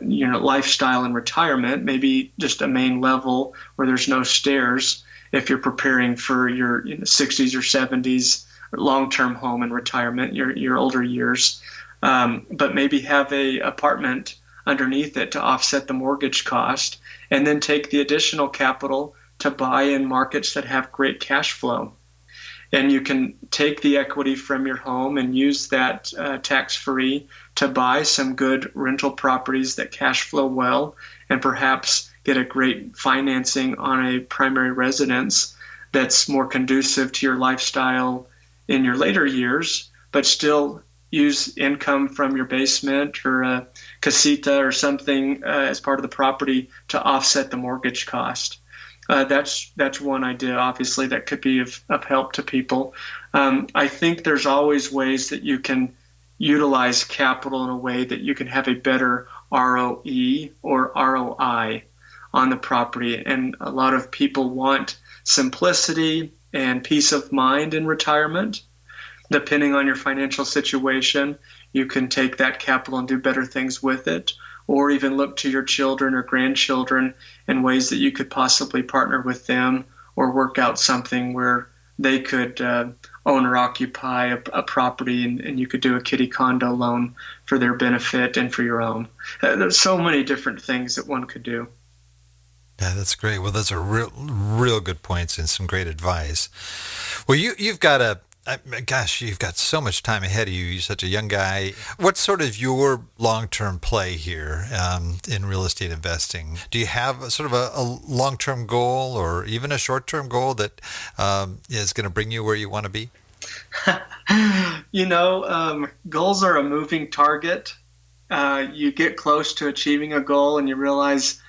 lifestyle and retirement, maybe just a main level where there's no stairs if you're preparing for your 60s or 70s long-term home and retirement, your older years. But maybe have a apartment underneath it to offset the mortgage cost, and then take the additional capital to buy in markets that have great cash flow. And you can take the equity from your home and use that tax-free to buy some good rental properties that cash flow well, and perhaps get a great financing on a primary residence that's more conducive to your lifestyle in your later years, but still use income from your basement or a casita or something as part of the property to offset the mortgage cost. That's one idea, obviously, that could be of help to people. I think there's always ways that you can utilize capital in a way that you can have a better ROE or ROI on the property. And a lot of people want simplicity and peace of mind in retirement. Depending on your financial situation, you can take that capital and do better things with it, or even look to your children or grandchildren in ways that you could possibly partner with them or work out something where they could own or occupy a property, and you could do a kiddie condo loan for their benefit and for your own. There's so many different things that one could do. Yeah, that's great. Well, those are real good points and some great advice. Well, you've got you've got so much time ahead of you. You're such a young guy. What's sort of your long-term play here in real estate investing? Do you have sort of a long-term goal or even a short-term goal that is going to bring you where you want to be? Goals are a moving target. You get close to achieving a goal and you realize,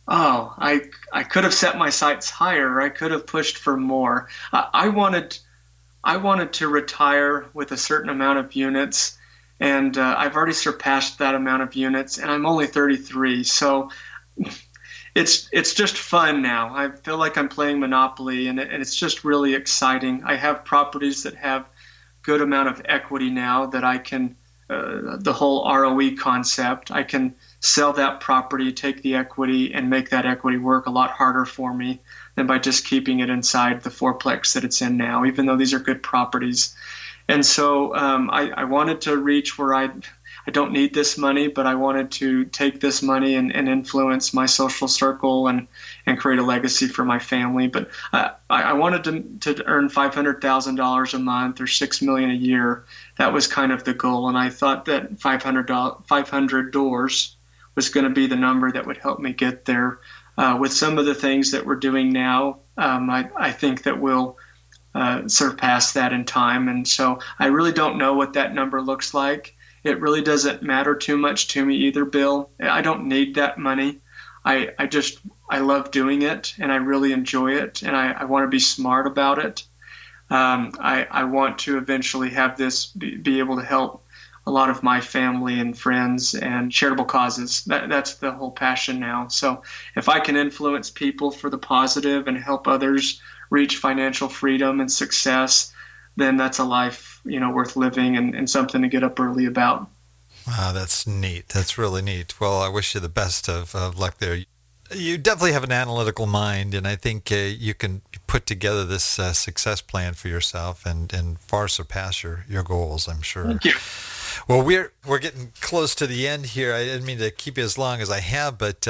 oh, I could have set my sights higher. I could have pushed for more. I wanted to retire with a certain amount of units, and I've already surpassed that amount of units, and I'm only 33. So it's just fun now. I feel like I'm playing Monopoly, and it's just really exciting. I have properties that have good amount of equity now that I can, the whole ROE concept, I can sell that property, take the equity, and make that equity work a lot harder for me than by just keeping it inside the fourplex that it's in now, even though these are good properties. And so I wanted to reach where I don't need this money, but I wanted to take this money and influence my social circle and create a legacy for my family. But I wanted to earn $500,000 a month or $6 million a year. That was kind of the goal. And I thought that 500 doors was going to be the number that would help me get there. With some of the things that we're doing now, I think that we'll surpass that in time. And so I really don't know what that number looks like. It really doesn't matter too much to me either, Bill. I don't need that money. I love doing it, and I really enjoy it, and I want to be smart about it. I want to eventually have this be able to help a lot of my family and friends and charitable causes. That's the whole passion now. So if I can influence people for the positive and help others reach financial freedom and success, then that's a life, worth living and something to get up early about. Wow, that's neat. That's really neat. Well, I wish you the best of luck there. You definitely have an analytical mind, and I think you can put together this success plan for yourself and far surpass your goals, I'm sure. Thank you. Well, we're getting close to the end here. I didn't mean to keep you as long as I have, but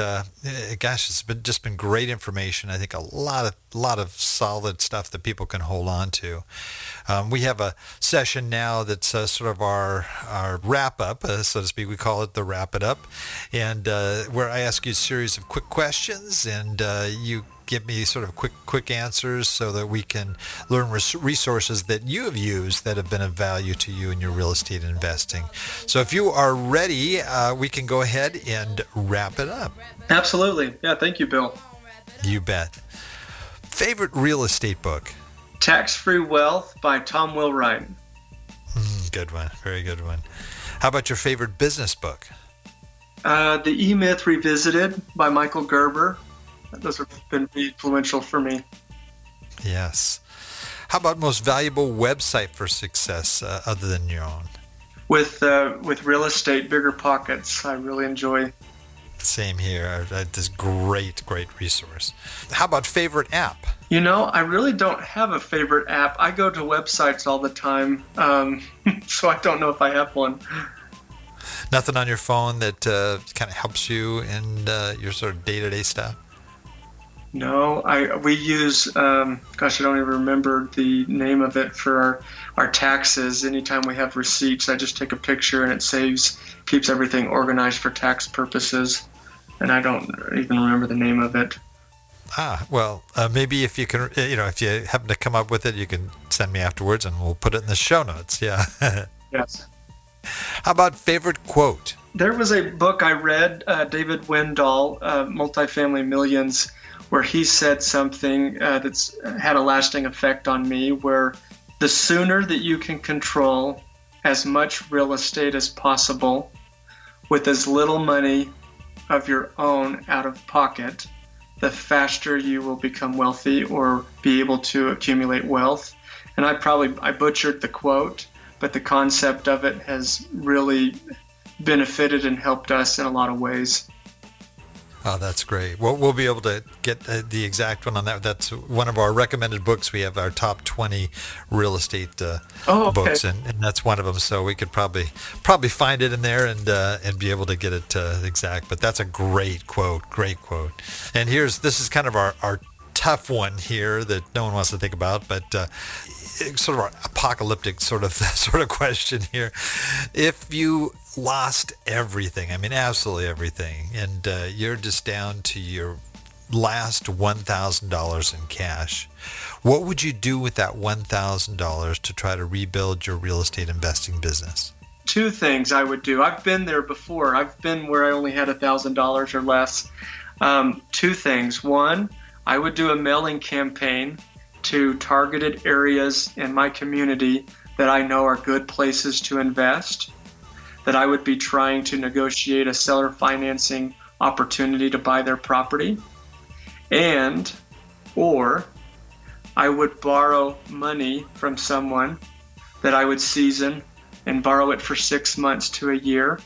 gosh, it's just been great information. I think a lot of solid stuff that people can hold on to. We have a session now that's sort of our wrap up, so to speak. We call it the Wrap It Up, and where I ask you a series of quick questions, and you give me sort of quick answers so that we can learn resources that you have used that have been of value to you in your real estate investing. So if you are ready, we can go ahead and wrap it up. Absolutely. Yeah, thank you, Bill. You bet. Favorite real estate book? Tax-Free Wealth by Tom Wheelwright. Good one. Very good one. How about your favorite business book? The E-Myth Revisited by Michael Gerber. Those have been influential for me. Yes. How about most valuable website for success other than your own? With real estate, Bigger Pockets, I really enjoy. Same here. This great resource. How about favorite app? I really don't have a favorite app. I go to websites all the time, so I don't know if I have one. Nothing on your phone that kind of helps you in your sort of day-to-day stuff? No, we use, I don't even remember the name of it for our taxes. Anytime we have receipts, I just take a picture and it keeps everything organized for tax purposes. And I don't even remember the name of it. Well, maybe if you can, if you happen to come up with it, you can send me afterwards and we'll put it in the show notes. Yeah. Yes. How about favorite quote? There was a book I read, David Wendell, Multifamily Millions, where he said something that's had a lasting effect on me, where the sooner that you can control as much real estate as possible with as little money of your own out of pocket, the faster you will become wealthy or be able to accumulate wealth. And I butchered the quote, but the concept of it has really benefited and helped us in a lot of ways. Oh, that's great. Well, we'll be able to get the exact one on that. That's one of our recommended books. We have our top 20 real estate books, and that's one of them. So we could probably find it in there and be able to get it exact. But that's a great quote. And this is kind of our tough one here that no one wants to think about, but sort of our apocalyptic sort of question here. If you lost everything, I mean absolutely everything, and you're just down to your last $1,000 in cash, what would you do with that $1,000 to try to rebuild your real estate investing business? Two things I would do. I've been there before. I've been where I only had $1,000 or less. Two things. One, I would do a mailing campaign to targeted areas in my community that I know are good places to invest, that I would be trying to negotiate a seller financing opportunity to buy their property, or I would borrow money from someone that I would season and borrow it for 6 months to a year,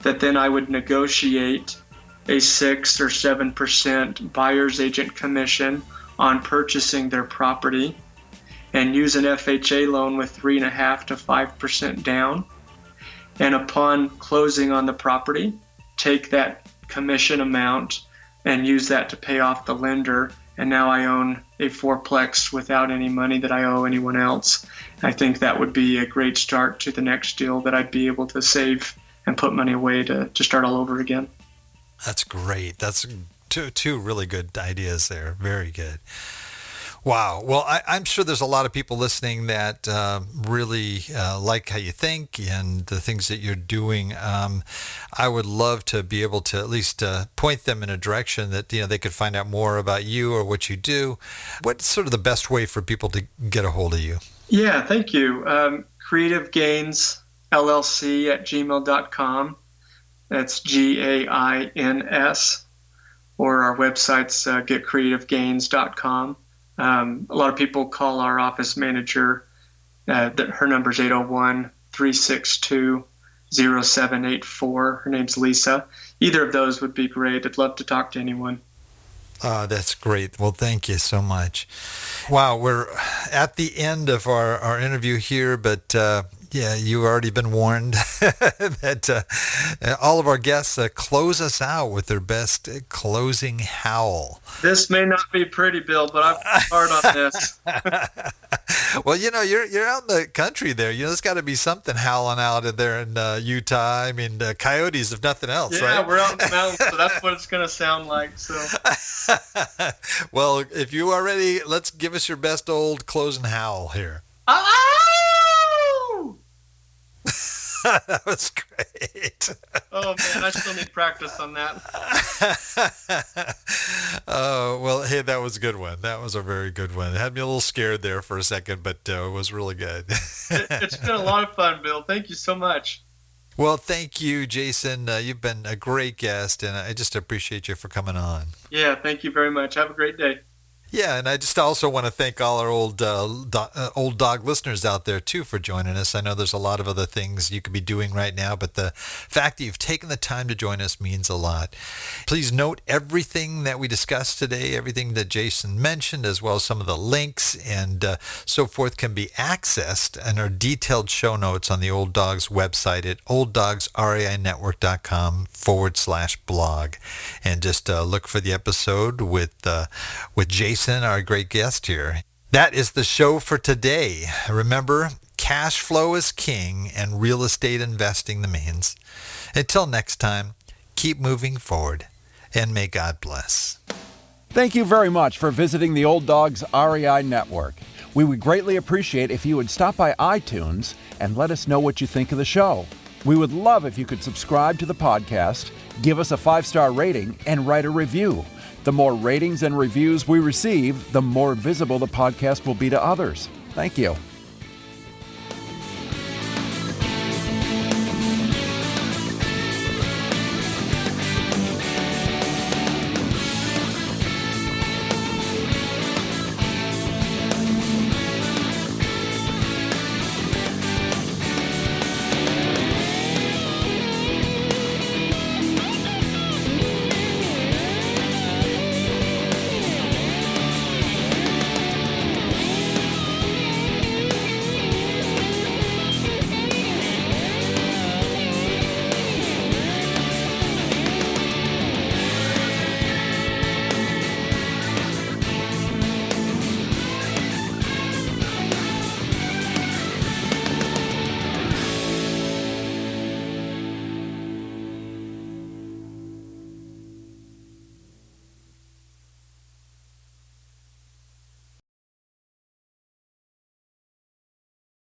that then I would negotiate a 6 or 7% buyer's agent commission on purchasing their property, and use an FHA loan with 3.5% to 5% down. And upon closing on the property, take that commission amount and use that to pay off the lender. And now I own a fourplex without any money that I owe anyone else. I think that would be a great start to the next deal that I'd be able to save and put money away to start all over again. That's great. That's two really good ideas there. Very good. Wow. Well, I'm sure there's a lot of people listening that really like how you think and the things that you're doing. I would love to be able to at least point them in a direction that they could find out more about you or what you do. What's sort of the best way for people to get a hold of you? Yeah, thank you. Creative Gains LLC at gmail.com. That's GAINS. Or our website's getcreativegains.com. A lot of people call our office manager. Her number's 801-362-0784. Her name's Lisa. Either of those would be great. I'd love to talk to anyone. That's great. Well, thank you so much. Wow, we're at the end of our interview here, but yeah, you've already been warned that all of our guests close us out with their best closing howl. This may not be pretty, Bill, but I've worked hard on this. Well, you're out in the country there. There's got to be something howling out there in Utah. I mean, coyotes, if nothing else, right? Yeah, we're out in the mountains, so that's what it's going to sound like. So, well, if you are ready, let's give us your best old closing howl here. That was great. Oh, man, I still need practice on that. Oh, well, hey, that was a good one. That was a very good one. It had me a little scared there for a second, but it was really good. It's been a lot of fun, Bill. Thank you so much. Well, thank you, Jason. You've been a great guest, and I just appreciate you for coming on. Yeah, thank you very much. Have a great day. Yeah, and I just also want to thank all our old dog listeners out there, too, for joining us. I know there's a lot of other things you could be doing right now, but the fact that you've taken the time to join us means a lot. Please note everything that we discussed today, everything that Jason mentioned, as well as some of the links and so forth can be accessed in our detailed show notes on the Old Dogs website at olddogsreinetwork.com/blog. And just look for the episode with Jason, our great guest here. That is the show for today. Remember, cash flow is king and real estate investing the means. Until next time, keep moving forward and may God bless. Thank you very much for visiting the Old Dogs REI Network. We would greatly appreciate if you would stop by iTunes and let us know what you think of the show. We would love if you could subscribe to the podcast, give us a 5-star rating, and write a review. The more ratings and reviews we receive, the more visible the podcast will be to others. Thank you.